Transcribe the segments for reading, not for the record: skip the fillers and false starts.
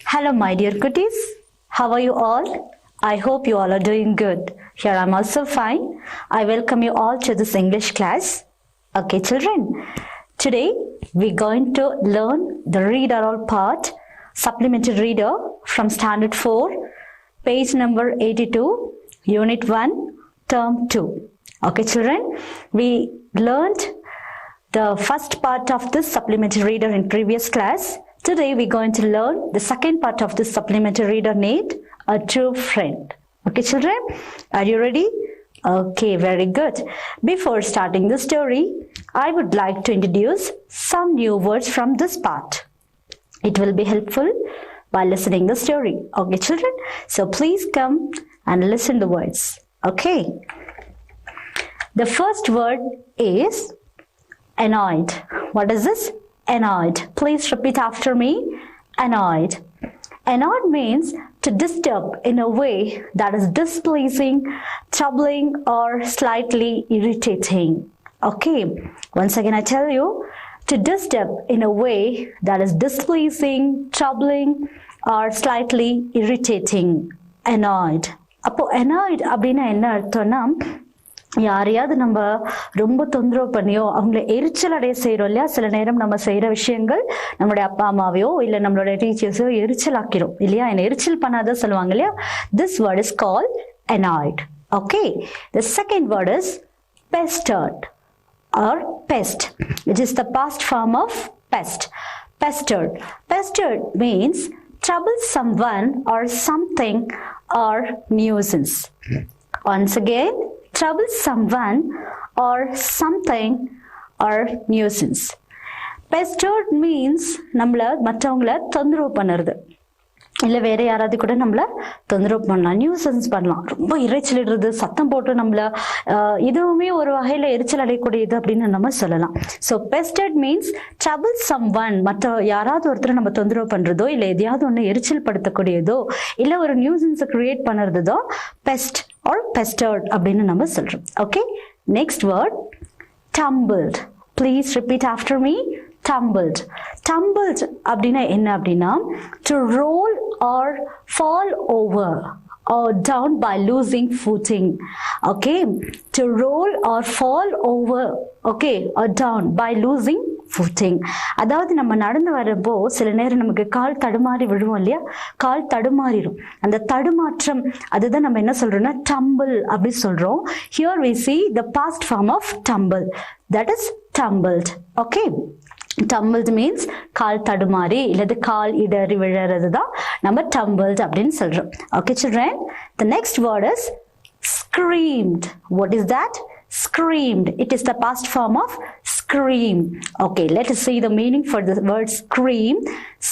Hello, my dear cuties. How are you all? I hope you all are doing good. Here I'm also fine. I welcome you all to this English class. Okay, children. Today we're going to learn the read aloud part, supplementary reader from Standard 4, page number 82, Unit 1, Term 2. Okay, children. We learned the first part of this supplementary reader in previous class. Today we're going to learn the second part of this supplementary reader need, a true friend. Okay, children, are you ready? Okay, very good. Before starting the story, I would like to introduce some new words from this part. It will be helpful while listening the story. Okay, children, so please come and listen the words. Okay. The first word is annoyed. What is this? Annoyed. Please repeat after me. Annoyed. Annoyed means to disturb in a way that is displeasing, troubling, or slightly irritating. Okay. Once again, I tell you, to disturb in a way that is displeasing, troubling, or slightly irritating. Annoyed. அப்போ annoyed அப்படின்னா என்ன அர்த்தம்னா யாரையாவது நம்ம ரொம்ப தொந்தரவு பண்ணியோ அவங்களை எரிச்சல் அடைய செய்யறோம் இல்லையா. சில நேரம் நம்ம செய்யற விஷயங்கள் நம்மளுடைய அப்பா அம்மாவையோ இல்ல நம்மளோட டீச்சர்ஸோ எரிச்சல் ஆக்கிரும் இல்லையா. என்ன எரிச்சல் பண்ணாத சொல்லுவாங்க இல்லையா. This word is called annoyed. Okay. The second word is pestered or pest, which is the past form of pest. Pestered. Pestered means trouble someone or something or nuisance. Once again, trouble someone or something or nuisance. Pestered means நம்மள மற்றவங்கள தொந்தரவு பண்ணுறது இல்லை வேற யாராவது கூட நம்மள தொந்தரவு பண்ணலாம், நியூசன்ஸ் பண்ணலாம், ரொம்ப இறைச்சலிடுறது, சத்தம் போட்டு நம்மள இதுவுமே ஒரு வகையில் எரிச்சல் அடையக்கூடியது அப்படின்னு நம்ம சொல்லலாம். So pestered means trouble someone, மற்ற யாராவது ஒருத்தர் நம்ம தொந்தரவு பண்ணுறதோ இல்லை எதையாவது ஒன்று எரிச்சல் படுத்தக்கூடியதோ இல்லை ஒரு நியூசன்ஸை கிரியேட் பண்ணுறதோ பெஸ்ட் ஆர் பெஸ்டர்ட் அப்படின்னு நம்ம சொல்கிறோம். Okay. Next word tumbled. Please repeat after me. Tumbled. Tumbled அப்படின்னா என்ன அப்படின்னா to roll or fall over or down by losing footing. Okay. To roll or fall over, okay, or down by losing footing. அதாவது நம்ம நடந்து வரப்போ சில நேரம் நமக்கு கால் தடுமாறி விழுவோம் இல்லையா. கால் தடுமாறிடும். அந்த தடுமாற்றம் அதுதான் நம்ம என்ன சொல்றோம்னா tumble அப்படி சொல்றோம். Here we see the past form of tumble. That is tumbled. Okay. Tumbled means கால் தடுமாறி இல்லது கால் இடறி விழறது தான் நம்ம tumbled அப்படின்னு சொல்றோம். Okay, children. The next word is screamed. What is that? Screamed. It is the past form of scream. Okay, let us see the meaning for the word scream.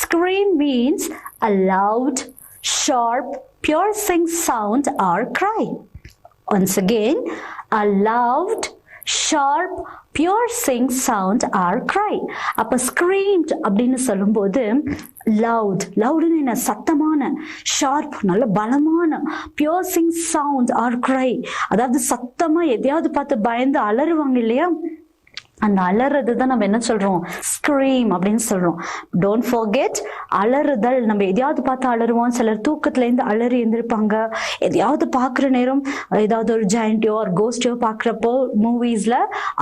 Scream means a loud, sharp, piercing sound or cry. Once again, a loud, sharp, piercing sound or cry. அப்ப screamed அப்படின்னு சொல்லும்போது loud, loudன்னு என்ன சத்தமான, sharp நல்ல பலமான, piercing sound or cry, அதாவது சத்தமா எதையாவது பார்த்து பயந்து அலறுவாங்க இல்லையா. அந்த அலறது தான் நம்ம என்ன சொல்றோம் ஸ்க்ரீம் அப்படின்னு சொல்றோம். டோன்ட் ஃபர்கெட், அலறுதல். நம்ம எதையாவது பார்த்து அலறுவோம். சிலர் தூக்கத்துல இருந்து அலறி எழுந்திருப்பாங்க. எதையாவது பாக்குற நேரம் ஏதாவது ஒரு ஜாயிண்டோ ஒரு கோஸ்டோ பாக்குறப்போ மூவிஸ்ல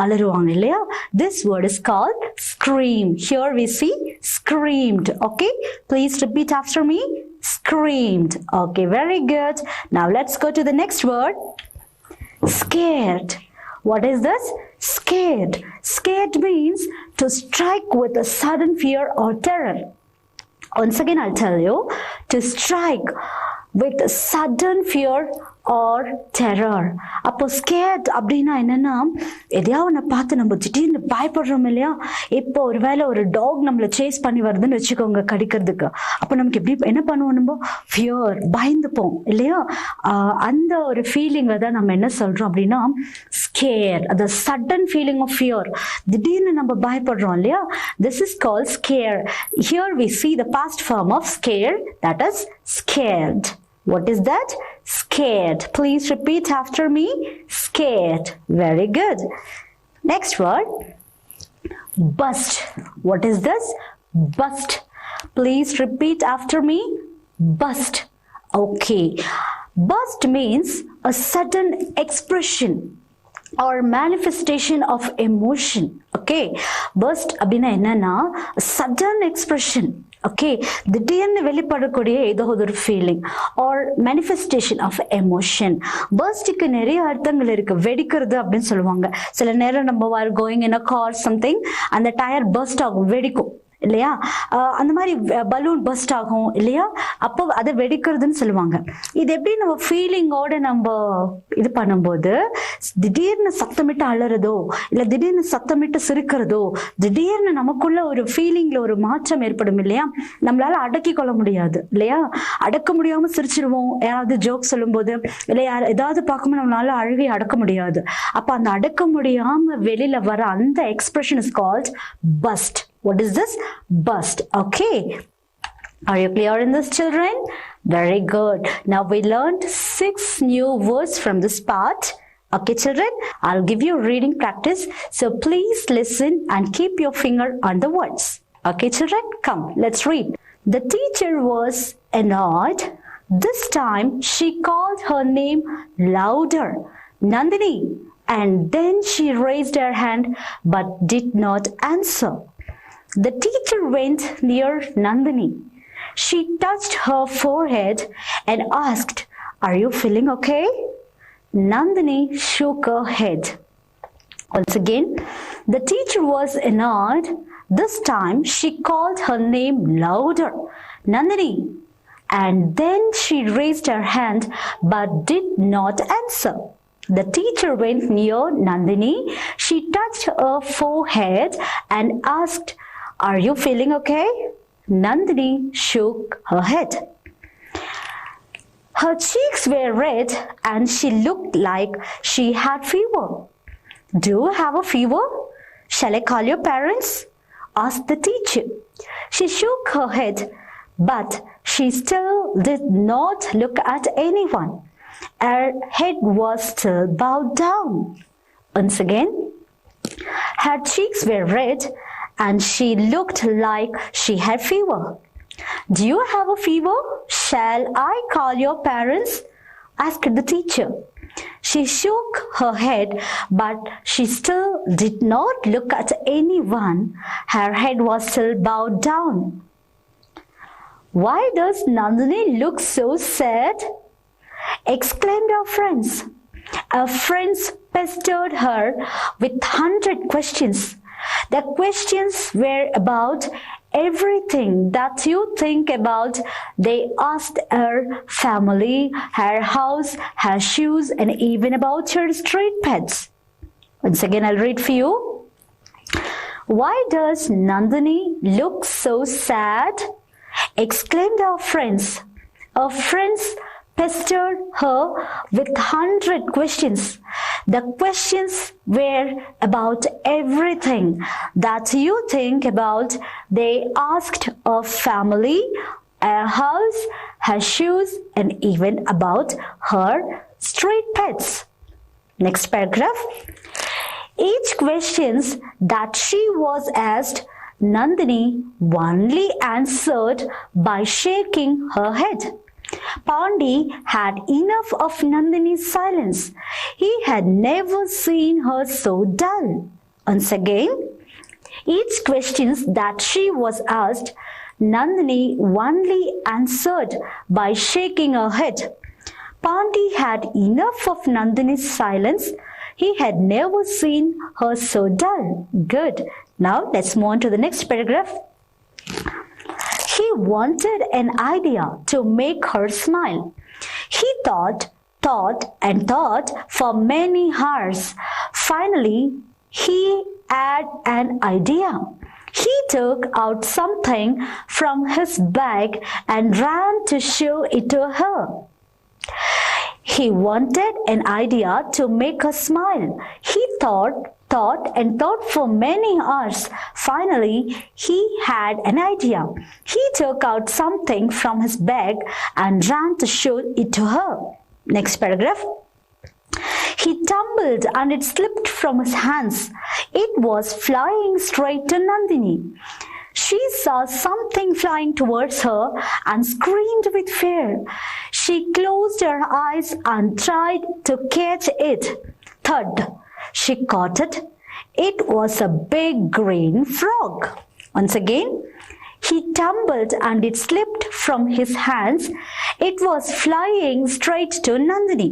அலறுவாங்க இல்லையா. This word is called scream. Here we see screamed. Okay, please repeat after me. Screamed. Okay, very good. Now let's go to the next word. Scared. What is this? Scared. Scared means to strike with a sudden fear or terror. Once again, I'll tell you, to strike with a sudden fear or terror. அப்போ scared அப்படின்னா என்னன்னா எதையாவது ஒன்று பார்த்து நம்ம திடீர்னு பயப்படுறோம் இல்லையா. இப்போ ஒருவேளை ஒரு டாக் நம்மளை சேஸ் பண்ணி வருதுன்னு வச்சுக்கோங்க கடிக்கிறதுக்கு. அப்போ நமக்கு எப்படி என்ன பண்ணுவோம், நம்ம ஃபியர் பயந்துப்போம் இல்லையா. அந்த ஒரு ஃபீலிங்கை தான் நம்ம என்ன சொல்றோம் அப்படின்னா ஸ்கேர். அது சடன் ஃபீலிங் ஆஃப் ஃபியர், திடீர்னு நம்ம பயப்படுறோம் இல்லையா. This is called scare. Here we see the past form of scare, that is scared. What is that? Scared. Please repeat after me. Scared. Very good. Next word, bust. What is this? Bust. Please repeat after me. Burst. Okay. Burst means a sudden expression or manifestation of emotion. Okay. Burst அப்படினா என்னன்னா sudden expression. Okay. திடீர்னு வெளிப்படக்கூடிய ஏதோ ஒரு feeling or manifestation of emotion. Burstக்கு நிறைய அர்த்தங்கள் இருக்கு. வெடிக்கிறது அப்படின்னு சொல்லுவாங்க. சில நேரம் நம்ம while going in a car something அந்த டயர் burst ஆகும், வெடிக்கும் இல்லையா? அந்த மாதிரி பலூன் பர்ஸ்ட் ஆகும் இல்லையா? அப்போ அதை வெடிக்கிறதுன்னு சொல்லுவாங்க. இது எப்படி நம்ம ஃபீலிங்கோட நம்ம இது பண்ணும்போது திடீர்னு சத்தமிட்டு அலறதோ இல்லை திடீர்னு சத்தமிட்டு சிரிக்கிறதோ திடீர்னு நமக்குள்ள ஒரு ஃபீலிங்ல ஒரு மாற்றம் ஏற்படும் இல்லையா? நம்மளால அடக்கி கொள்ள முடியாது இல்லையா? அடக்க முடியாம சிரிச்சிருவோம் யாராவது ஜோக் சொல்லும் போது இல்லை ஏதாவது பார்க்கும்போது நம்மளால அழுகி அடக்க முடியாது. அப்ப அந்த அடக்க முடியாம வெளியில வர அந்த expression is called first. What is this? Burst. Okay. Are you clear in this, children? Very good. Now we learned 6 new words from this part. Okay, children, I'll give you reading practice. So please listen and keep your finger on the words. Okay, children, come, let's read. The teacher was annoyed. This time she called her name louder, Nandini, and then she raised her hand but did not answer. The teacher went near Nandini. She touched her forehead and asked, "Are you feeling okay?" Nandini shook her head. Once again, the teacher was annoyed. This time she called her name louder, Nandini, and then she raised her hand but did not answer. The teacher went near Nandini. She touched her forehead and asked, "Are you feeling okay?" Nandini shook her head. Her cheeks were red and she looked like she had fever. "Do you have a fever? Shall I call your parents?" asked the teacher. She shook her head, but she still did not look at anyone. Her head was still bowed down. Once again, her cheeks were red and she looked like she had fever. "Do you have a fever? Shall I call your parents?" asked the teacher. She shook her head, but she still did not look at anyone. Her head was still bowed down. "Why does Nandini look so sad?" exclaimed her friends. Her friends pestered her with 100 questions. The questions were about everything that you think about. They asked her family, her house, her shoes, and even about her street pets. Once again, I'll read for you. "Why does Nandini look so sad?" exclaimed our friends. Our friends pestered her with 100 questions. The questions were about everything that you think about. They asked her family, her house, her shoes, and even about her street pets. Next paragraph. Each questions that she was asked, Nandini only answered by shaking her head. Pandi had enough of Nandini's silence. He had never seen her so dull. Once again, each question that she was asked, Nandini only answered by shaking her head. Pandi had enough of Nandini's silence. He had never seen her so dull. Good. Now let's move on to the next paragraph. He wanted an idea to make her smile. He thought and thought for many hours. Finally, he had an idea. He took out something from his bag and ran to show it to her. He wanted an idea to make her smile. He thought and thought for many hours. Finally, he had an idea. He took out something from his bag and ran to show it to her. Next paragraph. He tumbled and it slipped from his hands. It was flying straight to Nandini. She saw something flying towards her and screamed with fear. She closed her eyes and tried to catch it. Thud! She caught it. It was a big green frog. Once again, he tumbled and it slipped from his hands. It was flying straight to Nandini.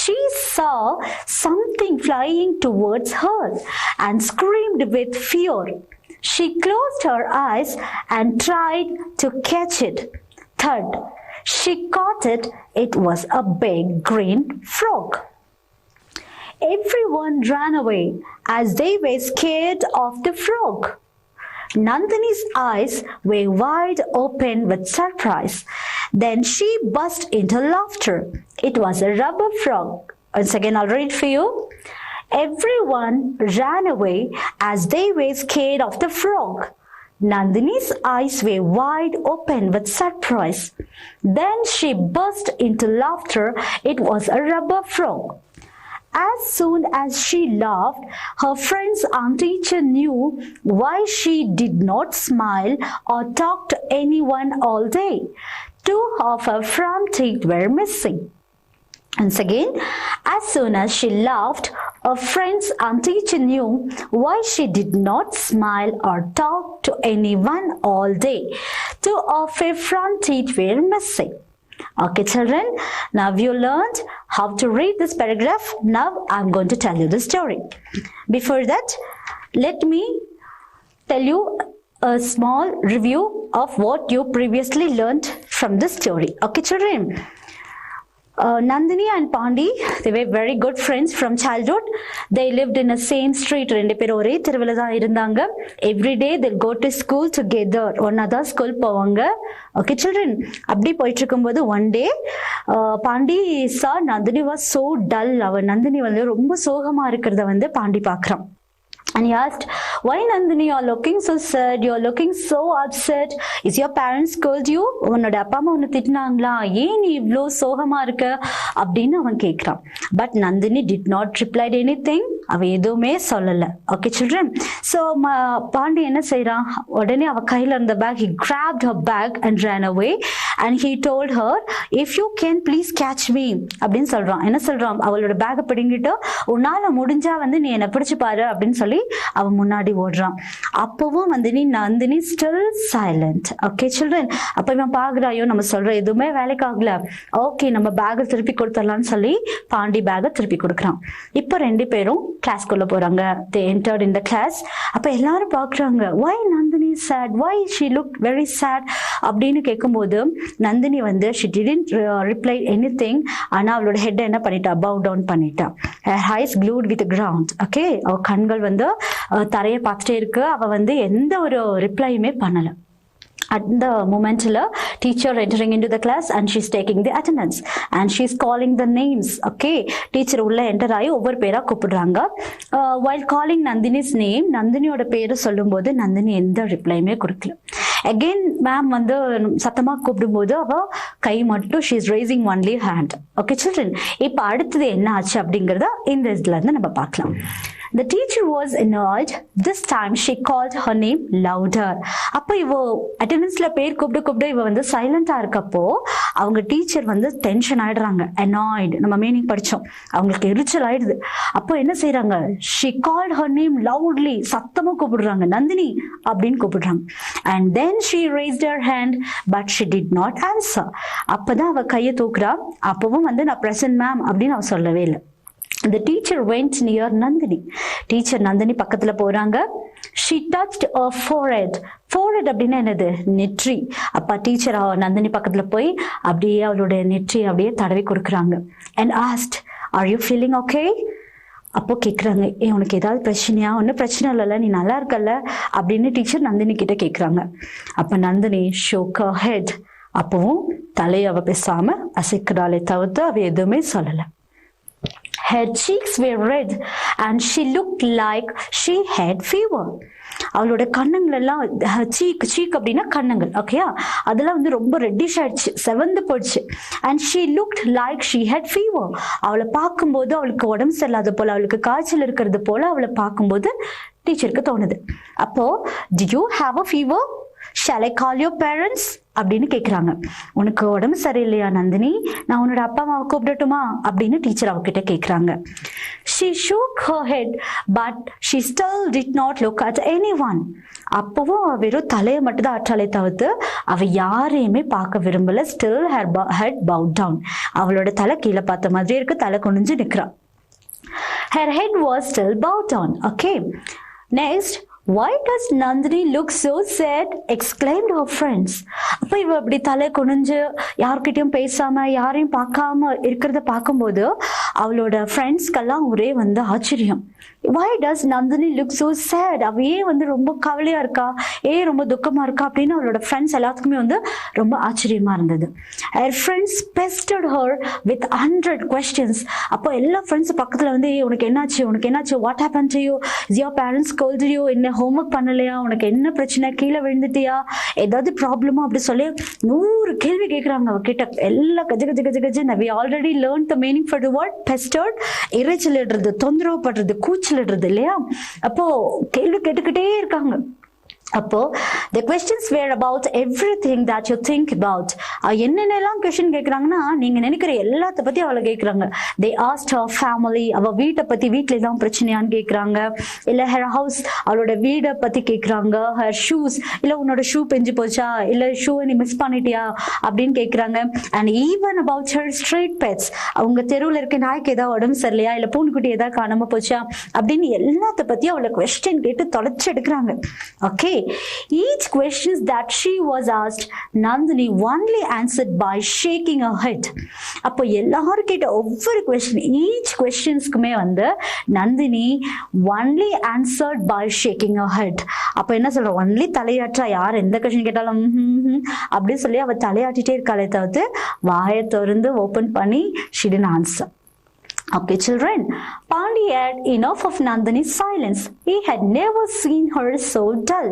She saw something flying towards her and screamed with fear. She closed her eyes and tried to catch it. Thud! She caught it. It was a big green frog. Everyone ran away as they were scared of the frog. Nandini's eyes were wide open with surprise. Then she burst into laughter. It was a rubber frog. Once again, I'll read for you. Everyone ran away as they were scared of the frog. Nandini's eyes were wide open with surprise. Then she burst into laughter. It was a rubber frog. As soon as she laughed, her friends and teacher knew why she did not smile or talk to anyone all day. 2 of her front teeth were missing. Once again, as soon as she laughed, her friends and teacher knew why she did not smile or talk to anyone all day. 2 of her front teeth were missing. Okay, children, now you learned how to read this paragraph. Now I'm going to tell you the story. Before that, let me tell you a small review of what you previously learned from this story. Okay, children. Nandini and Pandi, they were very good friends from childhood. They lived in the same street. ரெண்டு பேரும் ஒரே தெருவில் தான் இருந்தாங்க. Every day they'll go to school together. ஒன்னாதா school போவாங்க. Okay, children. அப்படி போயிட்டு இருக்கும்போது one day Pandi saw Nandini was so dull. அவ நந்தினி வந்து ரொம்ப சோகமா இருக்கிறத வந்து பாண்டி பார்க்கறான். And he asked, why Nandini, you are looking so sad, you are looking so upset. Is your parents scold you? உன்னோட அப்பா அம்மா உன்னை திட்டினாங்களா? ஏன் நீ இவ்வளோ சோகமா இருக்க அப்படின்னு அவன் கேட்கிறான். But Nandini did not reply anything. அவ எதுவுமே சொல்லல. Okay, children. So பாண்டி என்ன செய்யறான்? உடனே அவ கையில இருந்த bag, he grabbed her bag and ran away. And he told her, if you can please catch me அப்படின்னு சொல்றான். என்ன சொல்றான்? அவளோட பேக்கை பிடிங்கிட்டு உன்னால முடிஞ்சா வந்து நீ என்னை பிடிச்சு பாரு அப்படின்னு சொல்லி அவன் முன்னாடி ஓடுறான். அப்பவும் வந்து நீ Nandini still silent. Okay, children. அப்ப இவன் பாக்குறாயோ நம்ம சொல்ற எதுவுமே வேலைக்கு ஆகல. ஓகே, நம்ம பேக்கை திருப்பி கொடுத்துடலாம்னு சொல்லி பாண்டி பேக்கை திருப்பி கொடுக்குறான். இப்ப ரெண்டு பேரும் கிளாஸ்க்குள்ள போறாங்க. They entered in the class. அப்ப எல்லாரும் பாக்குறாங்க, why Nandini sad? Why she looked very sad? அப்படின்னு கேட்கும்போது நந்தினி வந்து she didn't reply anything. ஆனா அவளோட ஹெட் என்ன பண்ணிட்டா? bow down பண்ணிட்டா. her eyes glued with the ground. Okay, அவ கண்கள் வந்து தரையை பார்த்துட்டே இருக்கு. அவ வந்து எந்த ஒரு ரிப்ளையுமே பண்ணல. At the moment, teacher entering into the class and she's taking the attendance and she's calling the names. Okay, teacher உள்ள enter ஆகி ஒவ்வொரு பேரா கூப்பிடுறாங்க. While calling Nandini's name, நந்தினியோட பேரு சொல்லும்போது நந்தினி எந்த ரிப்ளையுமே கொடுக்கல. Again, ma'am வந்து சத்தமா கூப்பிடும்போது அவ கை மட்டும் she is raising only hand. Okay, children. இப்ப அடுத்தது என்ன ஆச்சு அப்படிங்கறத இந்த இதுல இருந்து நம்ம பார்க்கலாம். The teacher was annoyed. This time she called her name louder. அப்ப இவ அட்டெண்டன்ஸ்ல பேர் கூப்பிட்டு இவ வந்து சைலண்டா இருக்கப்போ அவங்க டீச்சர் வந்து டென்ஷன் ஆயிடுறாங்க. annoyed நம்ம மீனிங் படிச்சோம். அவங்களுக்கு எரிச்சல் ஆயிடுது. அப்போ என்ன செய்யறாங்க? she called her name loudly. சத்தமா கூப்பிடுறாங்க, நந்தினி அப்படின்னு கூப்பிடுறாங்க. and then she raised her hand but she did not answer. அப்பதான் அவ கையை தூக்குறா. அப்பவும் வந்து நான் present ma'am அப்படின்னு அவ சொல்லவே இல்லை. The teacher went near Nandini. Teacher Nandini பக்கத்துல போறாங்க. She touched her forehead. Forehead அப்படின்னா என்னது? நெற்றி. அப்பா டீச்சர் நந்தினி பக்கத்துல போய் அப்படியே அவளோட நெற்றி அப்படியே தடவி கொடுக்குறாங்க. And asked, are you feeling okay? அப்போ கேட்குறாங்க, உனக்கு ஏதாவது பிரச்சனையா? ஒன்றும் பிரச்சனை இல்லைல்ல, நீ நல்லா இருக்கல்ல அப்படின்னு டீச்சர் நந்தினி கிட்ட கேட்குறாங்க. அப்போ நந்தினி shook her head. அப்பவும் தலையை அவ பேசாம அசைக்கிறாளே தவிர்த்து அவ எதுவுமே சொல்லலை. Her cheeks were red and she looked like she had fever. அவளோட கண்ணங்கள் எல்லாம் சீக் அப்படின்னா கண்ணங்கள். ஓகேயா, அதெல்லாம் வந்து ரொம்ப ரெட்டிஷ் ஆயிடுச்சு, செவந்து போயிடுச்சு. and she looked like she had fever. அவளை பார்க்கும்போது அவளுக்கு உடம்பு சரியில்லாத போல, அவளுக்கு காய்ச்சல் இருக்கிறது போல அவளை பார்க்கும்போது டீச்சருக்கு தோணுது. அப்போ do you have a fever? Shall I call your parents? அப்படின்னு கேட்குறாங்க. உனக்கு உடம்பு சரியில்லையா நந்தினி, நான் உன்னோட அப்பா அம்மாவை கூப்பிடட்டுமா அப்படின்னு டீச்சர் அவகிட்ட கேட்குறாங்க. She shook her head but she still did not look at anyone. அப்பவும் வெறும் தலையை மட்டும் தான் ஆற்றாலே தவிர்த்து அவ யாரையுமே பார்க்க விரும்பல. Still her head bowed down. அவளோட தலை கீழே பார்த்த மாதிரி இருக்கு, தலை குனிஞ்சு நிற்கிறான். Her head was still bowed down. Okay. Next, why does Nandini look so sad? Exclaimed her friends. அப்ப இவ அப்படி தலை குனிஞ்சு யார்கிட்டயும் பேசாம யாரையும் பார்க்காம இருக்கிறத பார்க்கும்போது அவளோட ஃப்ரெண்ட்ஸ்க்கெல்லாம் ஒரே ஆச்சரியம். Why does Nandini look so sad? அவ ஏன் ரொம்ப கவலையா இருக்கா, ரொம்ப துக்கமா இருக்கா அப்படின்னு அவளோட ஃப்ரெண்ட்ஸ் எல்லாத்துக்குமே ரொம்ப ஆச்சரியமா இருந்தது. Her friends pestered her with 100 questions. அப்போ எல்லா ஃப்ரெண்ட்ஸ் பக்கத்துல உனக்கு என்னாச்சு, what happened to you? Is your parents scolded you? என்ன ஹோம்ஒர்க் பண்ணலையா, உனக்கு என்ன பிரச்சனை, கீழே விழுந்துட்டியா, ஏதாவது ப்ராப்ளமா அப்படி சொல்லி 100 கேள்வி கேட்குறாங்க அவகிட்ட. எல்லாம் Gaja Gaja Gaja Gaja. We already learned the meaning for the word pestered. இறைச்சல் இடுறது, தொந்தரவு படுறது, கூச்சல் இடுறது இல்லையா. அப்போ கேள்வி கேட்டுக்கிட்டே இருக்காங்க. அப்போ the questions were about everything that you think about. என்னென்னலாம் கொஸ்டின் கேட்குறாங்கன்னா நீங்க நினைக்கிற எல்லாத்த பத்தி அவளை கேட்குறாங்க. They asked her family, அவ வீட்டை பத்தி, வீட்டுல ஏதாவது பிரச்சனையான்னு கேட்குறாங்க. இல்ல her house, அவளோட வீடை பத்தி கேட்குறாங்க. her shoes, இல்ல உன்னோட ஷூ பெஞ்சு போச்சா, இல்ல ஷூ நீ மிஸ் பண்ணிட்டியா அப்படின்னு கேட்குறாங்க. and even about her street pets, அவங்க தெருவில் இருக்க நாய்க்கு ஏதாவது உடம்பு சரியில்லையா, இல்ல பூனைக்குட்டி ஏதாவது காணாம போச்சா அப்படின்னு எல்லாத்த பத்தி அவளை கொஸ்டின் கேட்டு தொலைச்சு எடுக்கிறாங்க. Okay. Each question that she was asked, Nandini only answered by shaking her head. அப்போ எல்லாரும் கேட்ட ஒவ்வொரு question, each questions-க்குமே Nandini only answered by shaking her head. அப்போ என்ன சொல்ற, only தலையாற்றா, யார் எந்த question கேட்டாலும் அப்படி சொல்லி அவ தலையாட்டிட்டே இருக்காளே தவிர்த்து வாயை திறந்து ஓபன் பண்ணி she didn't answer. Okay, children, Pandi had enough of Nandini's silence. He had never seen her so dull.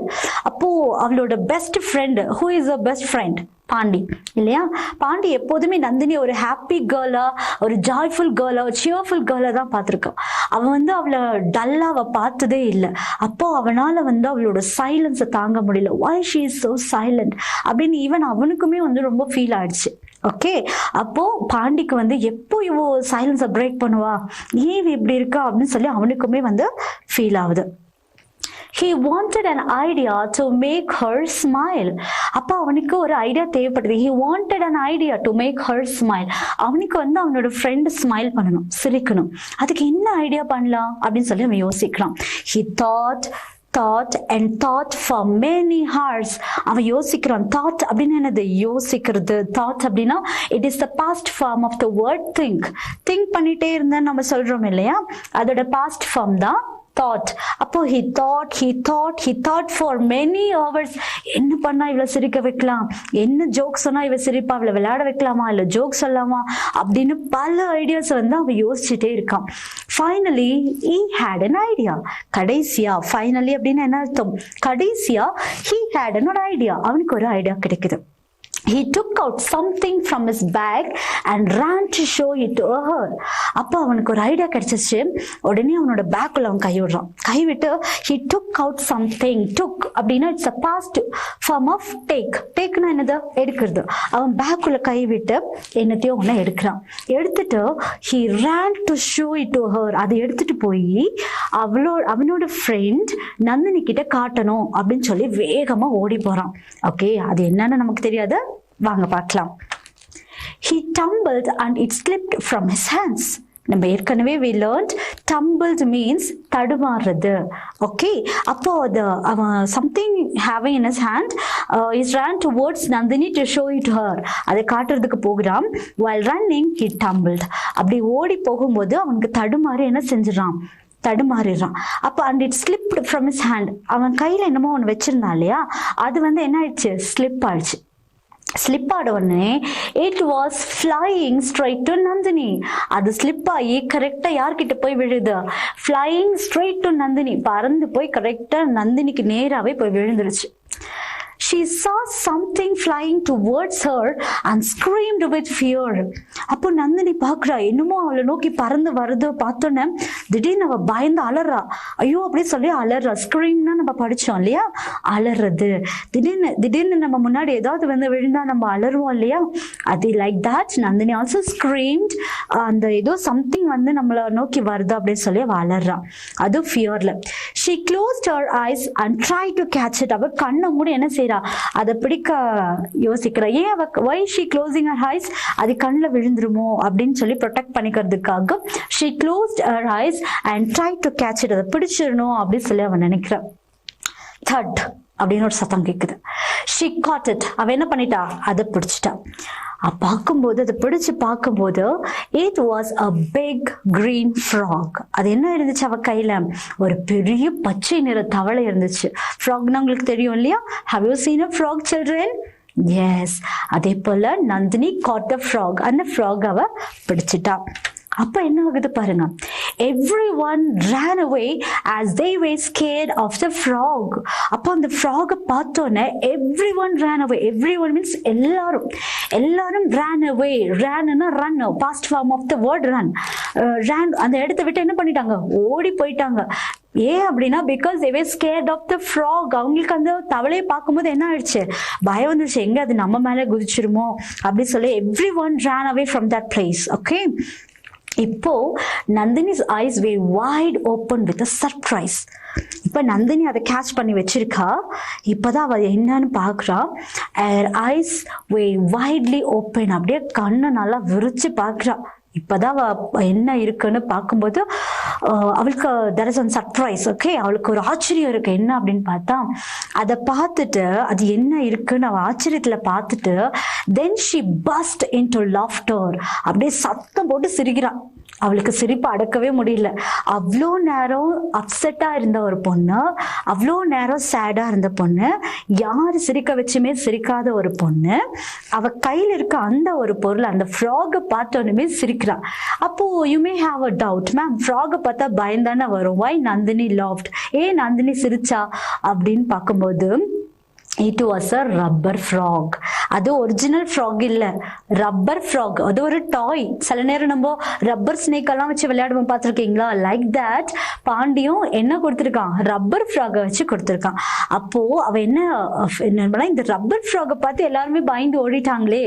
அப்போ அவளோட best friend, who is her best friend? Pandi இல்லையா. பாண்டி எப்போதுமே நந்தினி ஒரு ஹாப்பி கேர்ளா, ஒரு ஜாய்ஃபுல் கேர்ளா, ஒரு சியர்ஃபுல் கேர்ளா தான் பார்த்துருக்கான். அவன் அவளை டல்லா அவ பார்த்ததே இல்லை. அப்போ அவனால அவளோட சைலன்ஸை தாங்க முடியல. why she is so silent அப்படின்னு ஈவன் அவனுக்குமே ரொம்ப ஃபீல் ஆயிடுச்சு. ஓகே. அப்போ பாண்டிக்கு எப்போ இவோ சைலன்ஸை பிரேக் பண்ணுவா, ஏன் இப்படி இருக்கா அப்படின்னு சொல்லி அவனுக்குமே ஃபீல் ஆகுது. He wanted an idea to make her smile. அப்ப அவனுக்கு ஒரு ஐடியா தேவைப்படுது. He wanted an idea to make her smile. அவனுக்கு அவனோட ஃப்ரெண்ட் ஸ்மைல் பண்ணணும், சிரிக்கணும். அதுக்கு என்ன ஐடியா பண்ணலாம் அப்படின்னு சொல்லி அவன் யோசிக்கிறான். He thought and thought for many hours. அவன் யோசிக்கிறான். thought அப்படின்னு என்னது, யோசிக்கிறது. thought அப்படின்னா it is the past form of the word think. think பண்ணிட்டே இருந்தா நம்ம சொல்றோம் இல்லையா, அதோட past form தான் thought. அப்போ he thought for many hours. என்ன பண்ணா இவளை சிரிக்க வைக்கலாம், என்ன ஜோக் சொன்னா இவ சிரிப்பா, இவளை விளையாட வைக்கலாமா, இல்ல ஜோக் சொல்லலாமா அப்படின்னு பல ஐடியாஸ் அவன் யோசிச்சுட்டே இருக்கான். Finally he had an idea. கடைசியா, finally அப்படின்னு என்ன அர்த்தம், கடைசியா he had an idea. அவனுக்கு ஒரு ஐடியா கிடைக்குது. He took out something from his bag and ran to show it to her. அப்போ அவனுக்கு ஒரு ஐடியா கிடைச்சிச்சு. உடனே அவனோட பேக்குள்ள அவன் கைவிடுறான். கைவிட்டு he took out something. took அப்படின்னா it's a past form of take. takeனா என்னது, எடுக்கிறது. அவன் பேக்குள்ள கைவிட்டு என்னத்தையோ ஒன்று எடுக்கிறான். எடுத்துட்டு he ran to show it to her. அதை எடுத்துட்டு போய் அவனோட ஃப்ரெண்ட் நந்தினி கிட்ட காட்டணும் அப்படின்னு சொல்லி வேகமா ஓடி போறான். ஓகே, அது என்னன்னு நமக்கு தெரியாது, வாங்க பார்க்கலாம். He tumbled and it slipped from his hands. நம்ம ஏற்கனவே we learned tumbled means தடுமாறுறது. ஓகே, அப்போ அவன் something having in his hand, he ran towards Nandini to show it to her. அதை காட்டுறதுக்கு போகிறான். while running he tumbled. அப்படி ஓடி போகும்போது அவனுக்கு தடுமாறி என்ன செஞ்சிடறான், தடுமாறிடுறான். அப்போ and it slipped from his hand. அவன் கையில என்னமோ ஒன்று வச்சிருந்தான் இல்லையா, அது என்ன ஆயிடுச்சு, ஸ்லிப் ஆயிடுச்சு. ஸ்லிப் ஆட உடனே it was flying straight to Nandini. அது ஸ்லிப் ஆகி கரெக்டா யார்கிட்ட போய் விழுது, flying straight to Nandini. பறந்து போய் கரெக்டா நந்தினிக்கு நேராவே போய் விழுந்துருச்சு. she saw something flying towards her and screamed with fear. அப்போ நந்தினி பாக்குறா, என்னமோ அவளை நோக்கி பறந்து வருது பார்த்தோன்னே திடீர்னு அவ பயந்து அலறா. ஐயோ அப்படி சொல்லி அலறா. ஸ்கிரீம்னா நம்ம படிச்சோம் இல்லையா, அலறது. திடீர்னு நம்ம முன்னாடி ஏதாவது வந்து விழுந்தா நம்ம அலறுவோம் இல்லையா, அது லைக் தட் நந்தினி ஆல்சோ ஸ்கிரீம்ட். அந்த ஏதோ சம்திங் வந்து நம்மள நோக்கி வருது அப்படின்னு சொல்லி அவ அலறா. அது ஃபியர்ல. she closed her eyes and tried to catch it. அவ கண்ணை மூடி என்ன செய்யறா, அதை பிடிக்க யோசிக்கிறா. ஏன் அவ why she closing her eyes, அது கண்ணில் விழுந்துருமோ அப்படின்னு சொல்லி protect பண்ணிக்கிறதுக்காக she closed her eyes and tried to catch it. அதை பிடிச்சிடணும் அப்படின்னு சொல்லி அவன் நினைக்கிறா. thud அப்படின்னு ஒரு சத்தம் கேக்குது. she caught it. அவ என்ன பண்ணிட்டா, அதை பிடிச்சிட்டா. பார்க்கும்போது அதை பிடிச்சு பார்க்கும்போது it was a big green frog. அது என்ன இருந்துச்சு அவ கையில, ஒரு பெரிய பச்சை நிற தவளை இருந்துச்சு. ஃப்ராக்னா உங்களுக்கு தெரியும் இல்லையா, have you seen a frog children? yes. அதே போல நந்தினி caught a frog. அந்த frog அவ பிடிச்சிட்டா. அப்ப என்ன ஆகுது பாருங்க, everyone ran away as they were scared of the frog. அப்போ அந்த frog பார்த்தோன்னே everyone ran away. everyone means எல்லாரும் ran away. ranனா run, past form of the word run. ran அந்த இடத்தை விட்டு என்ன பண்ணிட்டாங்க, ஓடி போயிட்டாங்க. ஏன் அப்படின்னா because they were scared of the frog. அவங்களுக்கு அந்த தவளையை பார்க்கும்போது என்ன ஆயிடுச்சு, பயம் வந்துருச்சு, எங்க அது நம்ம மேல குதிச்சிருமோ அப்படி சொல்லி everyone ran away from that place. okay. இப்போ நந்தினி's eyes were wide open with a surprise. இப்ப நந்தினி அதை கேட்ச் பண்ணி வச்சிருக்கா. இப்பதான் அவ என்னன்னு பாக்குறா. her eyes were widely open. அப்படியே கண்ணை நல்லா விரிச்சு பாக்குறா. இப்பதான் என்ன இருக்குன்னு பார்க்கும்போது அவளுக்கு there is one surprise. okay. அவளுக்கு ஒரு ஆச்சரியம் இருக்கு. என்ன அப்படின்னு பார்த்தா, அதை பார்த்துட்டு அது என்ன இருக்குன்னு அவ ஆச்சரியத்துல பார்த்துட்டு then she burst into laughter. அப்படியே சத்தம் போட்டு சிரிக்கிறான். அவளுக்கு சிரிப்பு அடக்கவே முடியல. அவ்வளோ நேரம் அப்செட்டா இருந்த ஒரு பொண்ணு, அவ்வளோ நேரம் சேடா இருந்த பொண்ணு, யாரு சிரிக்க வச்சுமே சிரிக்காத ஒரு பொண்ணு, அவ கையில இருக்க அந்த ஒரு பொருள், அந்த ஃப்ராகை பார்த்தோன்னுமே சிரிக்கிறா. அப்போ you may have a doubt, ma'am ஃப்ராகை பார்த்தா பயந்தானே வரும், why நந்தினி laughed, ஏன் நந்தினி சிரிச்சா அப்படின்னு பார்க்கும்போது it was a rubber frog. அது ஒரிஜினல் ஃப்ராக் இல்ல, ரப்பர் ஃப்ராக். அது ஒரு டாய். சில நேரம் நம்ம ரப்பர் ஸ்னேக் எல்லாம் வச்சு விளையாடுவோம், பார்த்துருக்கீங்களா? லைக் தட் பாண்டியும் என்ன கொடுத்துருக்கான், ரப்பர் ஃப்ராகை வச்சு கொடுத்துருக்கான். அப்போ அவ என்ன இந்த ரப்பர் ஃப்ராகை பார்த்து எல்லாருமே பயந்து ஓடிட்டாங்களே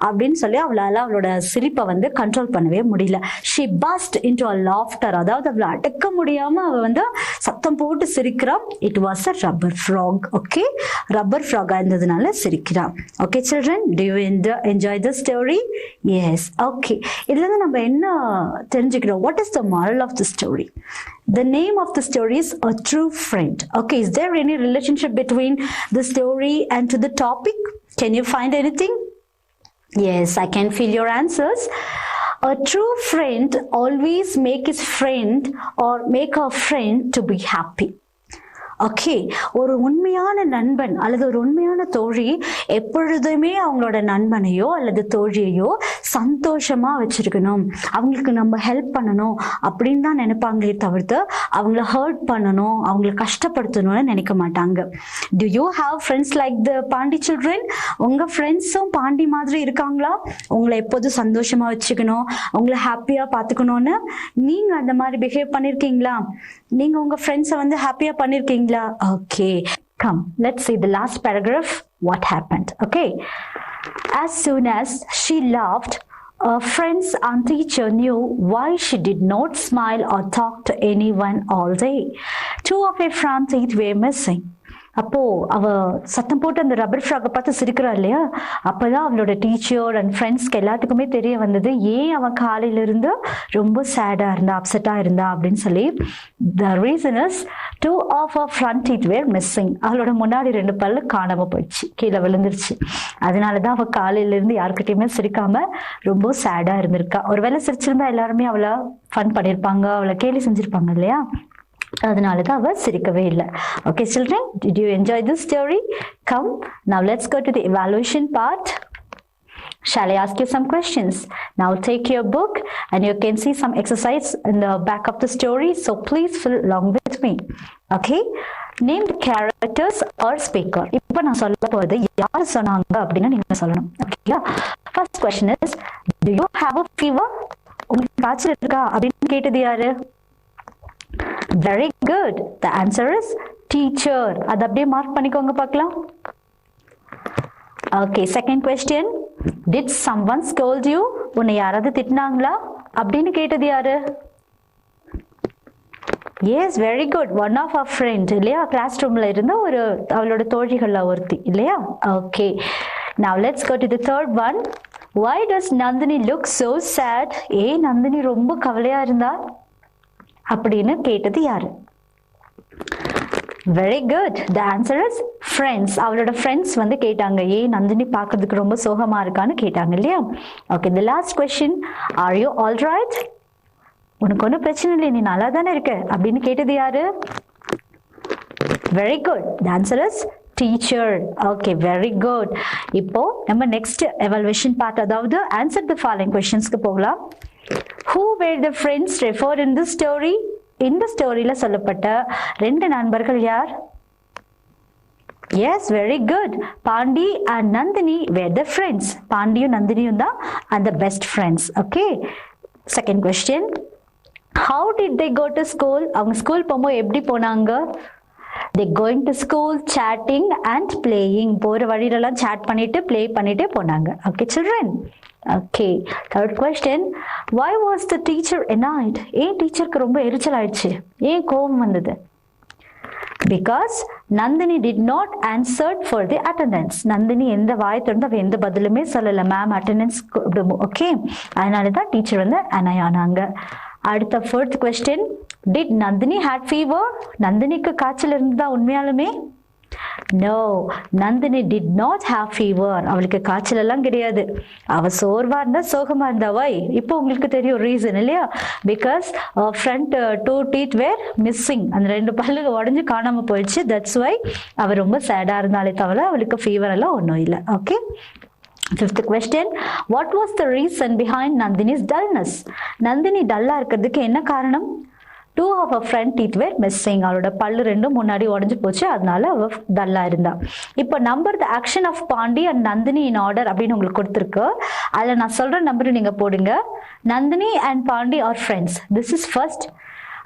அப்படின்னு சொல்லி அவளோட சிரிப்பை வந்து கண்ட்ரோல் பண்ணவே முடியல. she burst into a laughter. அதாவது அவளை அடக்க முடியாம அவ வந்து சத்தம் போட்டு சிரிக்கிறான். it was a rubber frog. okay. Rubber ஃப்ராகா இருந்ததுனால சிரிக்கிறான். okay children, do you enjoy the story? yes. okay. இதுல இருந்து நம்ம என்ன தெரிஞ்சுக்கிறோம், what is the moral of the story? The name of the story is A True Friend. okay. is there any relationship between the story and to the topic? Can you find anything? yes, I can feel your answers. A true friend always make his friend or make her friend to be happy. Okay. ஒரு உண்மையான நண்பன் அல்லது ஒரு உண்மையான தோழி எப்பொழுதுமே அவங்களோட நண்பனையோ அல்லது தோழியையோ சந்தோஷமா வச்சிருக்கணும், அவங்களுக்கு நம்ம ஹெல்ப் பண்ணணும் அப்படின்னு தான் நினைப்பாங்களே தவிர்த்து அவங்கள ஹர்ட் பண்ணணும், அவங்கள கஷ்டப்படுத்தணும்னு நினைக்க மாட்டாங்க. Do you have friends like the Pandi children? உங்க ஃப்ரெண்ட்ஸும் பாண்டி மாதிரி இருக்காங்களா? உங்களை எப்போதும் சந்தோஷமா வச்சுக்கணும், உங்களை ஹாப்பியா பாத்துக்கணும்னு நீங்க அந்த மாதிரி பிஹேவ் பண்ணிருக்கீங்களா? நீங்க உங்க ஃப்ரெண்ட்ஸை வந்து ஹாப்பியா பண்ணிருக்கீங்களா? okay. come, let's see the last paragraph. what happened? okay. as soon as she laughed, her friends and teacher knew why she did not smile or talk to anyone all day. Two of her front teeth were missing. அப்போ அவ சத்தம் போட்டு அந்த rubber ஃப்ராகை பார்த்து சிரிக்கிறா இல்லையா, அப்பதான் அவளோட டீச்சர் அண்ட் ஃப்ரெண்ட்ஸ்க்கு எல்லாத்துக்குமே தெரிய வந்தது ஏன் அவன் காலையில இருந்து ரொம்ப சேடா இருந்தா, அப்செட்டா இருந்தா அப்படின்னு சொல்லி. the reason is two of her front teeth were missing. அவளோட முன்னாடி 2 பல்லு காணாம போயிடுச்சு, கீழே விழுந்துருச்சு. அதனாலதான் அவ காலையில இருந்து யாருக்கிட்டையுமே சிரிக்காம ரொம்ப சேடா இருந்திருக்கா. ஒருவேளை சிரிச்சிருந்தா எல்லாருமே அவளை ஃபன் பண்ணிருப்பாங்க, அவளை கேலி செஞ்சிருப்பாங்க இல்லையா, அதனாலதான் அவ சிரிக்கவே இல்லை. okay children, did you enjoy this story? come, now let's go to the evaluation part. Shall I ask you some questions? Now take your book and you can see some exercise in the back of the story, so please fill along with me. okay, name the characters are speaker. இப்போ நான் சொல்ல போறது யார் சொன்னாங்க அப்படின்னு நீங்க சொல்லணும். ஓகேயா? First question is to you have a fever? உங்களுக்கு காய்ச்சல் இருக்கா அப்படின்னு கேட்டது யாரு? Very good. The answer is teacher. அது அப்படியே மார்க் பண்ணிக்கோங்க பார்க்கலாம். Okay, second question. Did someone scold you? உன்னை யாராவது திட்டினாங்களா அப்படின்னு கேட்டது யாரு? Yes, very good. One of our friend இல்லையா, கிளாஸ் ரூம்ல இருந்த ஒரு அவளோட தோழிகள்ல ஒருத்தி இல்லையா? Okay. Now let's go to the third one. Why does Nandini look so sad? Nandini ரொம்ப கவலையா இருந்தா அப்படின்னு கேட்டது யாரு? Very good. The answer is friends. அவளோட friends வந்து கேட்டாங்க நந்தினி பார்க்கிறதுக்கு ரொம்ப சோகமா இருக்கான்னு கேட்டாங்க இல்லையா? Okay, the last question. Are you all right? உனக்கு ஒன்றும் பிரச்சனை இல்லை, நீ நல்லா தானே இருக்க அப்படின்னு கேட்டது யாரு? Very good. The answer is teacher. Okay, very good. இப்போ நம்ம நெக்ஸ்ட் எவாலுவேஷன் பார்ட், அதாவது ஆன்சர் தி ஃபாலோயிங் क्वेश्चंसக்கு போகலாம். Who were the friends referred in this story? இந்த ஸ்டோரியில சொல்லப்பட்ட ரெண்டு நண்பர்கள் யார்? Yes, very good. Pandi and Nandini were the friends. பாண்டியும் நந்தினியும் தான் அந்த best friends. Okay. Second question. How did they go to school? அவங்க ஸ்கூல் போகும்போது எப்படி போனாங்க? They going to school chatting and playing. போற வழியிலலாம் chat பண்ணிட்டு play பண்ணிட்டே போனாங்க. Okay children. Okay. Third question. Why was the teacher annoyed? டீச்சருக்கு ரொம்ப எரிச்சல் ஆயிடுச்சு, கோபம் வந்தது? Because Nandini did not answer for the attendance. Nandini எந்த வாய் திறந்து அவ எந்த பதிலுமே சொல்லல, மேம் அட்டெண்டன்ஸ். ஓகே, அதனால தான் டீச்சர் வந்து annoy ஆனாங்க. அடுத்த fourth question. Did Nandini had fever? நந்தினிக்கு காய்ச்சல் இருந்ததா உண்மையாலுமே? No, Nandini did not have fever. அவளுக்கு காய்ச்சல் எல்லாம் கிடையாது. அவ சோர்வா இருந்தா, சோகமா இருந்தா. Why? இப்போ உங்களுக்கு தெரியும் ரீசன் இல்லையா? Because front two teeth were missing. அந்த ரெண்டு பல்லு உடைஞ்சு காணாம போயிடுச்சு. That's why அவ ரொம்ப சேடா இருந்தாலே தவிர அவளுக்கு ஃபீவர் எல்லாம் ஒன்றும் இல்லை. Okay. Fifth question. What was the reason behind Nandini's dullness? Nandini டல்லா இருக்கிறதுக்கு என்ன காரணம்? Two of her front teeth were missing. அவளோட பல்லு ரெண்டும் முன்னாடி உடைஞ்சு போச்சு, அதனால அவ டல்லா இருந்தா. இப்போ number the action of Pandi and Nandini in order அப்படின்னு உங்களுக்கு கொடுத்துருக்கு. அதில் நான் சொல்ற நம்பர் நீங்க போடுங்க. Nandini and Pandi are friends. This is first.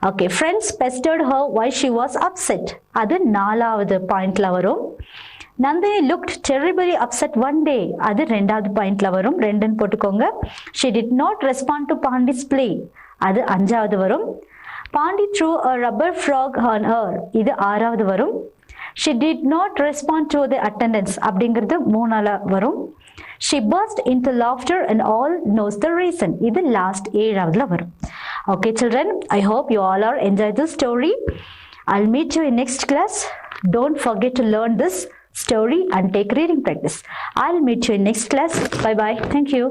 Okay, friends pestered her while she was upset. அது நாலாவது பாயிண்ட்ல வரும். Nandini looked terribly upset one day. அது ரெண்டாவது பாயிண்ட்ல வரும், ரெண்டுன்னு போட்டுக்கோங்க. She did not respond to Pandi's play. அது அஞ்சாவது வரும். Pandi threw a rubber frog on her. இது ஆறாவது வரும். She did not respond to the attendance. அப்படிங்கிறது மூணால வரும். She burst into laughter and all knows the reason. இது லாஸ்ட் ஏழாவதுல வரும். Okay children, I hope you all are enjoy this story. I'll meet you in next class. Don't forget to learn this story and take reading practice. I'll meet you in next class. Bye bye. Thank you.